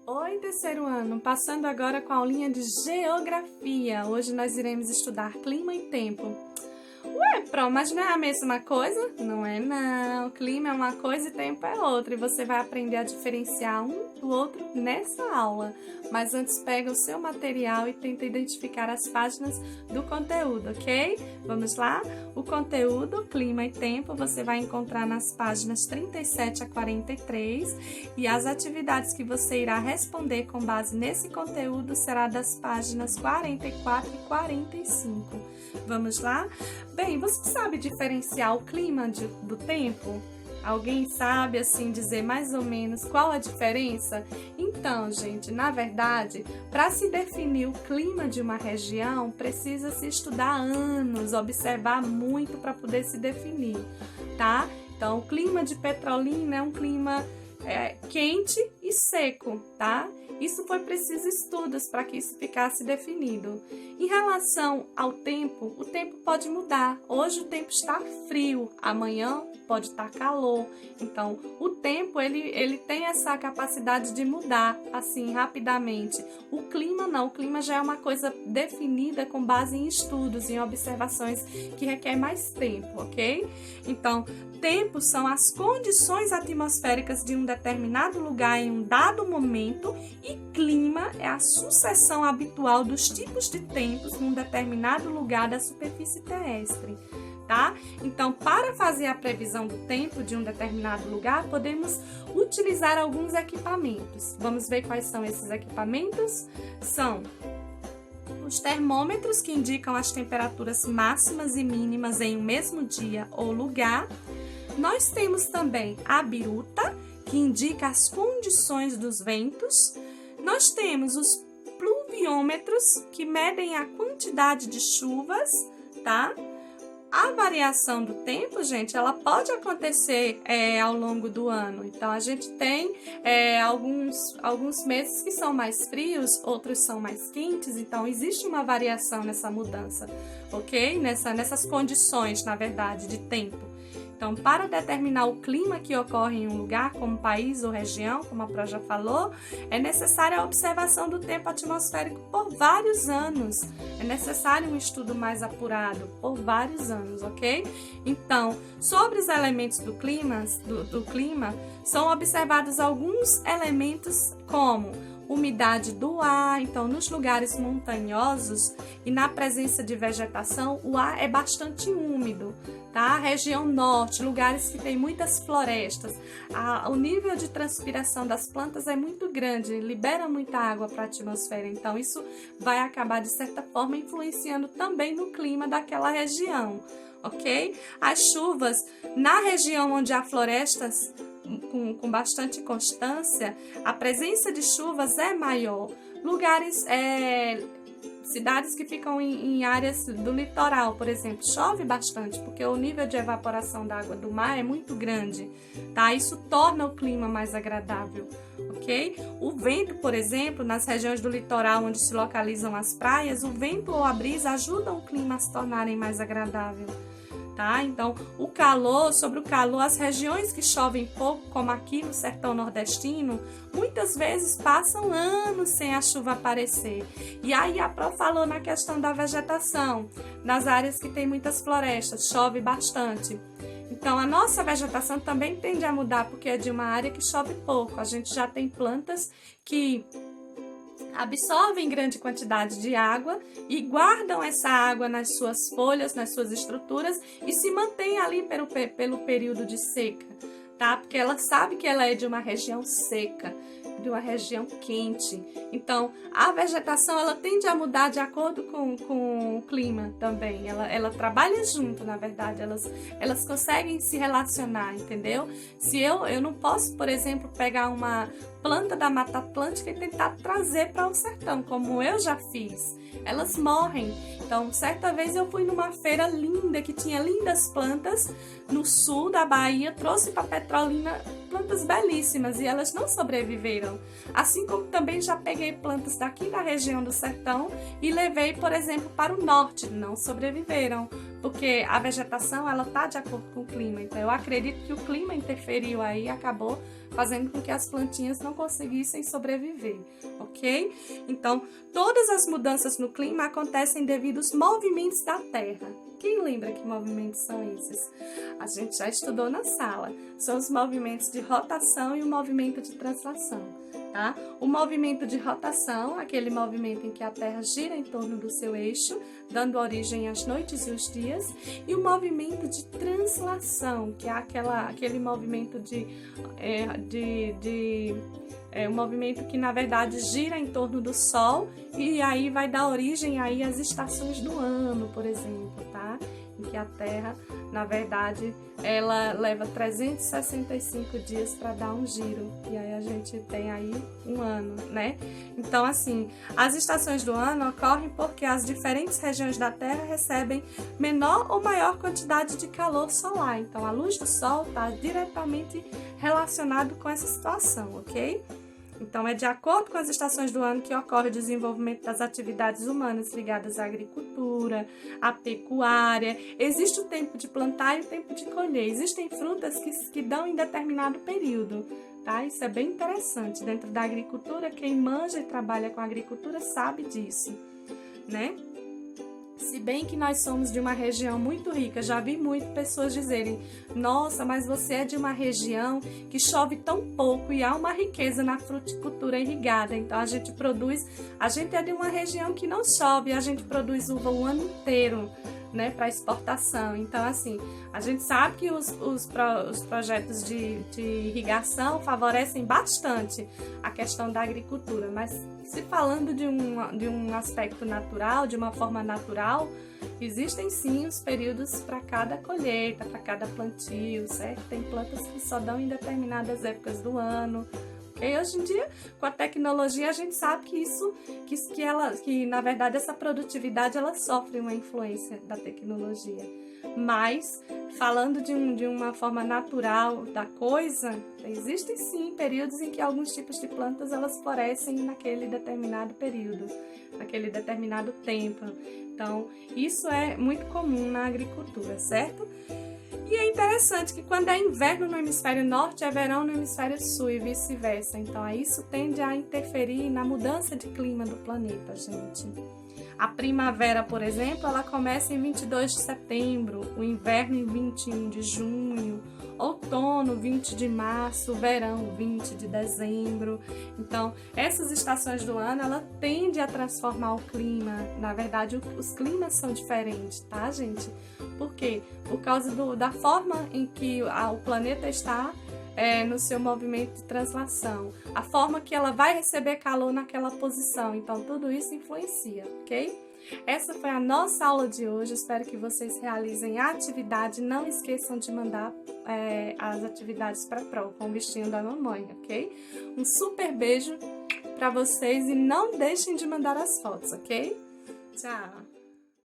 Oi, terceiro ano! Passando agora com a aulinha de Geografia. Hoje nós iremos estudar clima e tempo. Ué, mas não é a mesma coisa? Não é não. Clima é uma coisa e tempo é outra. E você vai aprender a diferenciar um do outro nessa aula. Mas antes pega o seu material e tenta identificar as páginas do conteúdo, ok? Vamos lá? O conteúdo, clima e tempo, você vai encontrar nas páginas 37 a 43. E as atividades que você irá responder com base nesse conteúdo será das páginas 44 e 45. Vamos lá? Bem, você sabe diferenciar o clima do tempo? Alguém sabe, assim, dizer mais ou menos qual a diferença? Então, gente, na verdade, para se definir o clima de uma região, precisa-se estudar anos, observar muito para poder se definir, tá? Então, o clima de Petrolina é um clima quente e seco, tá? Isso foi preciso estudos para que isso ficasse definido. Em relação ao tempo, o tempo pode mudar. Hoje o tempo está frio, amanhã pode estar calor. Então, o tempo ele tem essa capacidade de mudar assim rapidamente. O clima não, o clima já é uma coisa definida com base em estudos, em observações que requer mais tempo, ok? Então, tempo são as condições atmosféricas de um determinado lugar em um dado momento e clima é a sucessão habitual dos tipos de tempos num determinado lugar da superfície terrestre, tá? Então, para fazer a previsão do tempo de um determinado lugar, podemos utilizar alguns equipamentos. Vamos ver quais são esses equipamentos? São os termômetros, que indicam as temperaturas máximas e mínimas em um mesmo dia ou lugar. Nós temos também a biruta, que indica as condições dos ventos. Nós temos os pluviômetros, que medem a quantidade de chuvas, tá? A variação do tempo, gente, ela pode acontecer ao longo do ano. Então, a gente tem alguns meses que são mais frios, outros são mais quentes. Então, existe uma variação nessa mudança, ok? Nessas condições, na verdade, de tempo. Então, para determinar o clima que ocorre em um lugar, como país ou região, como a Pro já falou, é necessária a observação do tempo atmosférico por vários anos. É necessário um estudo mais apurado por vários anos, ok? Então, sobre os elementos do clima, são observados alguns elementos como umidade do ar. Então, nos lugares montanhosos e na presença de vegetação, o ar é bastante úmido, tá? Região norte, lugares que tem muitas florestas, o nível de transpiração das plantas é muito grande, libera muita água para a atmosfera, então isso vai acabar, de certa forma, influenciando também no clima daquela região, ok? As chuvas, na região onde há florestas, com bastante constância, a presença de chuvas é maior. Cidades que ficam em áreas do litoral, por exemplo, chove bastante, porque o nível de evaporação da água do mar é muito grande, tá? Isso torna o clima mais agradável, ok? O vento, por exemplo, nas regiões do litoral onde se localizam as praias, o vento ou a brisa ajudam o clima a se tornarem mais agradável. Tá? Então, sobre o calor, as regiões que chovem pouco, como aqui no sertão nordestino, muitas vezes passam anos sem a chuva aparecer. E aí a Pro falou na questão da vegetação, nas áreas que tem muitas florestas, chove bastante. Então, a nossa vegetação também tende a mudar, porque é de uma área que chove pouco. A gente já tem plantas que absorvem grande quantidade de água e guardam essa água nas suas folhas, nas suas estruturas e se mantém ali pelo período de seca, tá? Porque ela sabe que ela é de uma região seca, de uma região quente. Então, a vegetação ela tende a mudar de acordo com o clima também. Ela trabalha junto, na verdade. Elas conseguem se relacionar, entendeu? Se eu não posso, por exemplo, pegar uma planta da Mata Atlântica e tentar trazer para o sertão, como eu já fiz. Elas morrem. Então, certa vez eu fui numa feira linda, que tinha lindas plantas no sul da Bahia, trouxe para Petrolina plantas belíssimas e elas não sobreviveram. Assim como também já peguei plantas daqui da região do sertão e levei, por exemplo, para o norte, não sobreviveram, porque a vegetação ela tá de acordo com o clima. Então, eu acredito que o clima interferiu aí e acabou fazendo com que as plantinhas não conseguissem sobreviver, ok? Então, todas as mudanças no clima acontecem devido aos movimentos da Terra. Quem lembra que movimentos são esses? A gente já estudou na sala. São os movimentos de rotação e o movimento de translação, tá? O movimento de rotação, aquele movimento em que a Terra gira em torno do seu eixo, dando origem às noites e os dias, e o movimento de translação, que é aquele movimento um movimento que, na verdade, gira em torno do Sol e aí vai dar origem aí às estações do ano, por exemplo, tá? Em que a Terra, na verdade, ela leva 365 dias para dar um giro. E aí a gente tem aí um ano, né? Então, assim, as estações do ano ocorrem porque as diferentes regiões da Terra recebem menor ou maior quantidade de calor solar. Então, a luz do Sol está diretamente relacionado com essa situação, ok? Então, é de acordo com as estações do ano que ocorre o desenvolvimento das atividades humanas ligadas à agricultura, à pecuária. Existe o tempo de plantar e o tempo de colher. Existem frutas que dão em determinado período, tá? Isso é bem interessante. Dentro da agricultura, quem manja e trabalha com agricultura sabe disso, né? Se bem que nós somos de uma região muito rica, já vi muitas pessoas dizerem: nossa, mas você é de uma região que chove tão pouco e há uma riqueza na fruticultura irrigada. Então a gente é de uma região que não chove, a gente produz uva o ano inteiro, né, para exportação. Então, assim, a gente sabe que os projetos de irrigação favorecem bastante a questão da agricultura, mas se falando de um aspecto natural, de uma forma natural, existem sim os períodos para cada colheita, para cada plantio, certo? Tem plantas que só dão em determinadas épocas do ano. E hoje em dia, com a tecnologia, a gente sabe que na verdade essa produtividade ela sofre uma influência da tecnologia. Mas, falando de uma forma natural da coisa, existem sim períodos em que alguns tipos de plantas elas florescem naquele determinado período, naquele determinado tempo. Então, isso é muito comum na agricultura, certo? E é interessante que quando é inverno no hemisfério norte, é verão no hemisfério sul e vice-versa. Então, isso tende a interferir na mudança de clima do planeta, gente. A primavera, por exemplo, ela começa em 22 de setembro, o inverno em 21 de junho, outono 20 de março, verão 20 de dezembro. Então, essas estações do ano, ela tende a transformar o clima. Na verdade, os climas são diferentes, tá, gente? Por quê? Por causa da forma em que o planeta está no seu movimento de translação, a forma que ela vai receber calor naquela posição. Então, tudo isso influencia, ok? Essa foi a nossa aula de hoje. Espero que vocês realizem a atividade. Não esqueçam de mandar as atividades para a prova com o bichinho da mamãe, ok? Um super beijo para vocês e não deixem de mandar as fotos, ok? Tchau!